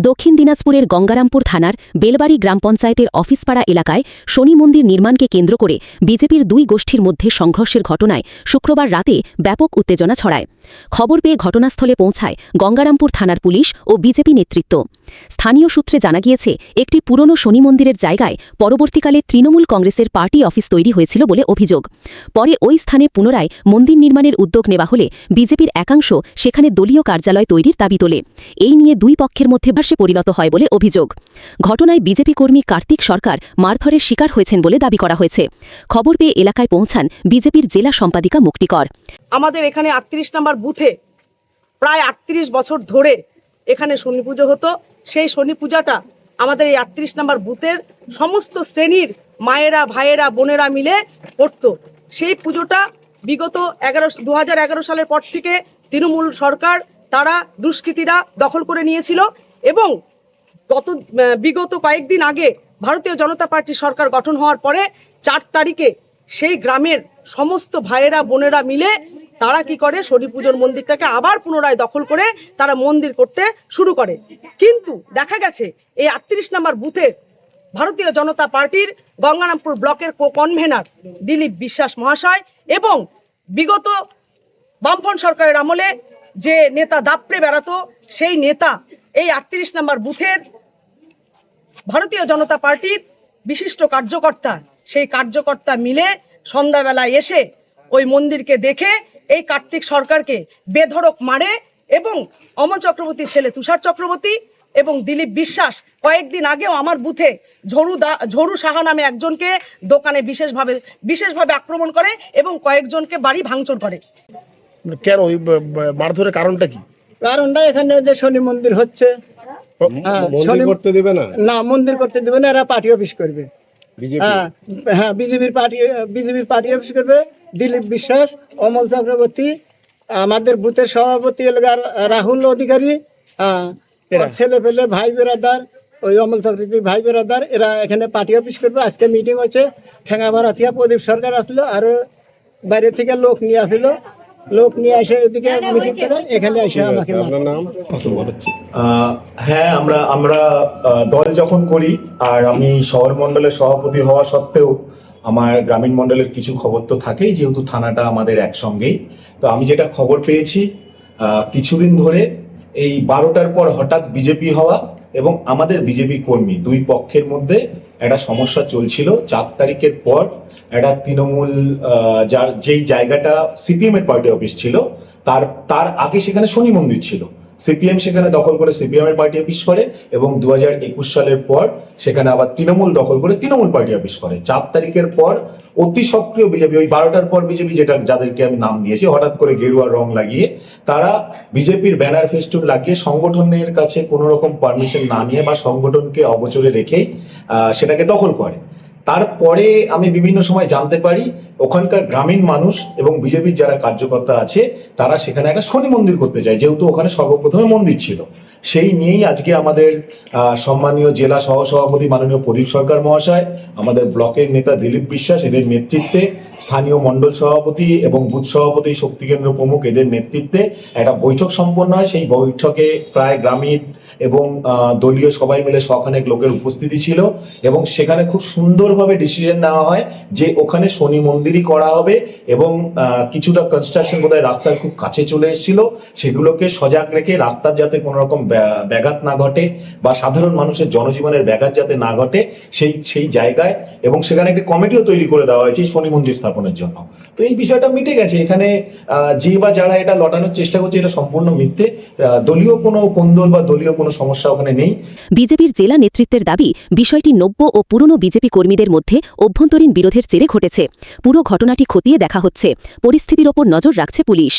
দক্ষিণ দিনাজপুরের গঙ্গারামপুর থানার বেলবাড়ি গ্রাম পঞ্চায়েতের অফিসপাড়া এলাকায় শনি মন্দির নির্মাণকে কেন্দ্র করে বিজেপির দুই গোষ্ঠীর মধ্যে সংঘর্ষের ঘটনায় শুক্রবার রাতে ব্যাপক উত্তেজনা ছড়ায়। খবর পেয়ে ঘটনাস্থলে পৌঁছায় গঙ্গারামপুর থানার পুলিশ ও বিজেপি নেতৃত্ব। স্থানীয় সূত্রে জানা গিয়েছে, একটি পুরনো শনি মন্দিরের জায়গায় পরবর্তীকালে তৃণমূল কংগ্রেসের পার্টি অফিস তৈরি হয়েছিল বলে অভিযোগ। পরে ওই স্থানে পুনরায় মন্দির নির্মাণের উদ্যোগ নেওয়া হলে বিজেপির একাংশ সেখানে দলীয় কার্যালয় তৈরির দাবি তোলে। এই নিয়ে দুই পক্ষের মধ্যে ভাষ্যে পরিণত হয় বলে অভিযোগ। ঘটনায় বিজেপি কর্মী কার্তিক সরকার মারধরের শিকার হয়েছেন বলে দাবি করা হয়েছে। খবর পেয়ে এলাকায় পৌঁছান বিজেপির জেলা সম্পাদিকা মুক্তিকর। আমাদের এখানে ৩৮ নম্বর বুথে প্রায় ৩৮ বছর ধরে এখানে শনি পুজো হতো। সেই শনি পূজাটা আমাদের এই ৩৮ নম্বর বুথের সমস্ত শ্রেণীর মায়েরা, ভাইয়েরা, বোনেরা মিলে করতো। সেই পুজোটা বিগত 2011 সালের পর থেকে তৃণমূল সরকার তারা দুষ্কৃতীরা দখল করে নিয়েছিল এবং বিগত কয়েকদিন আগে ভারতীয় জনতা পার্টি সরকার গঠন হওয়ার পরে 4 তারিখে সেই গ্রামের সমস্ত ভাইয়েরা, বোনেরা মিলে তারা কি করে, শনি পুজোর মন্দিরটাকে আবার পুনরায় দখল করে তারা মন্দির করতে শুরু করে। কিন্তু দেখা গেছে এই ৩৮ নম্বর বুথের ভারতীয় জনতা পার্টির গঙ্গারামপুর ব্লকের কনভেনার দিলীপ বিশ্বাস মহাশয় এবং বিগত বামফ্রন্ট সরকারের আমলে যে নেতা দাপড়ে বেড়াতো, সেই নেতা এই ৩৮ নম্বর বুথের ভারতীয় জনতা পার্টির বিশিষ্ট কার্যকর্তা, সেই কার্যকর্তা মিলে সন্ধ্যাবেলায় এসে ওই মন্দিরকে দেখে এই কার্তিক সরকারকে বেধড়ক মারে এবং অমল চক্রবর্তীর ছেলে তুষার চক্রবর্তী এবং দিলীপ বিশ্বাস কয়েকদিন আগেও আমার বুথে ঝরু সাহা নামে একজনকে দোকানে বিশেষভাবে আক্রমণ করে এবং কয়েকজনকে বাড়ি ভাঙচুর করে। কেন ওই মারধরের কারণটা কি? কারণটা এখানে যে শনি মন্দির হচ্ছে, মন্দির করতে দিবে না, মন্দির করতে দিবে না, এরা পার্টি অফিস করবে। হ্যাঁ, বিজেপির পার্টি অফিস করবে। দিলীপ বিশ্বাস, অমল চক্রবর্তী, আমাদের বুথের সভাপতি রাহুল অধিকারী, ছেলে পেলে ভাই বেরাদার, ওই অমল চক্রবর্তী ভাই বেরাদার, এরা এখানে পার্টি অফিস করবে। আজকে মিটিং হচ্ছে ঠেঙ্গাপাড়া থেকে প্রদীপ সরকার আসলো, আর বাইরে থেকে লোক নিয়ে আসে এদিকে মিটিং করে এখানে এসে আমাকে। হ্যাঁ, আমরা দল যখন করি, আর আমি শহর মণ্ডলের সভাপতি হওয়া সত্ত্বেও আমার গ্রামীণ মণ্ডলের কিছু খবর তো থাকেই, যেহেতু থানাটা আমাদের একসঙ্গেই। তো আমি যেটা খবর পেয়েছি, কিছুদিন ধরে এই 12টার পর হঠাৎ বিজেপি হওয়া এবং আমাদের বিজেপি কর্মী দুই পক্ষের মধ্যে একটা সমস্যা চলছিল। 4 তারিখের পর একটা তৃণমূল যেই জায়গাটা সিপিএম এর পার্টি অফিস ছিল, তার আগে সেখানে শনি মন্দির ছিল। সিপিএম সেখানে দখল করে সিপিএম এর পার্টি অফিস করে এবং 2021 সালের পর সেখানে আবার তৃণমূল দখল করে তৃণমূল পার্টি অফিস করে। 4 তারিখের পর অতি সক্রিয় বিজেপি, ওই 12টার পর বিজেপি যাদেরকে আমি নাম দিয়েছি, হঠাৎ করে গেরুয়া রং লাগিয়ে তারা বিজেপির ব্যানার ফেস্টুন লাগিয়ে সংগঠনের কাছে কোনো রকম পারমিশন না নিয়ে বা সংগঠনকে অগোচরে রেখেই সেটাকে দখল করে। তারপরে আমি বিভিন্ন সময় জানতে পারি ওখানকার গ্রামীণ মানুষ এবং বিজেপির যারা কার্যকর্তা আছে তারা সেখানে একটা শনি মন্দির করতে চায়, যেহেতু ওখানে সর্বপ্রথমে মন্দির ছিল। সেই নিয়েই আজকে আমাদের সম্মানীয় জেলা সহসভাপতি মাননীয় প্রদীপ সরকার মহাশয়, আমাদের ব্লকের নেতা দিলীপ বিশ্বাস, এদের নেতৃত্বে স্থানীয় মণ্ডল সভাপতি এবং বুথ সভাপতি, শক্তিকেন্দ্র প্রমুখ, এদের নেতৃত্বে একটা বৈঠক সম্পন্ন হয়। সেই বৈঠকে প্রায় গ্রামীণ এবং দলীয় সবাই মিলে শখানেক লোকের উপস্থিতি ছিল এবং সেখানে খুব সুন্দরভাবে ডিসিশন নেওয়া হয় যে ওখানে শনি মন্দিরই করা হবে এবং কিছুটা কনস্ট্রাকশন বোধহয় রাস্তার খুব কাছে চলে এসেছিল, সেগুলোকে সজাগ রেখে রাস্তার যাতে কোনো রকম ব্যাঘাত না ঘটে বা সাধারণ মানুষের জনজীবনের ব্যাঘাত যাতে না ঘটে সেই জায়গায়, এবং সেখানে একটি কমিটিও তৈরি করে দেওয়া হয়েছে শনি মন্দির স্থাপনের জন্য। তো এই বিষয়টা মিটে গেছে। এখানে যে বা যারা এটা লটানোর চেষ্টা করছে এটা সম্পূর্ণ মিথ্যে। দলীয় কোনো কোন্দল বা দলীয় কোনো সমস্যা ওখানে নেই। বিজেপির জেলা নেতৃত্বের দাবি, বিষয়টি নব্য ও পুরনো বিজেপি কর্মীদের মধ্যে অভ্যন্তরীণ বিরোধের জেরে ঘটেছে। পুরো ঘটনাটি খতিয়ে দেখা হচ্ছে। পরিস্থিতির ওপর নজর রাখছে পুলিশ।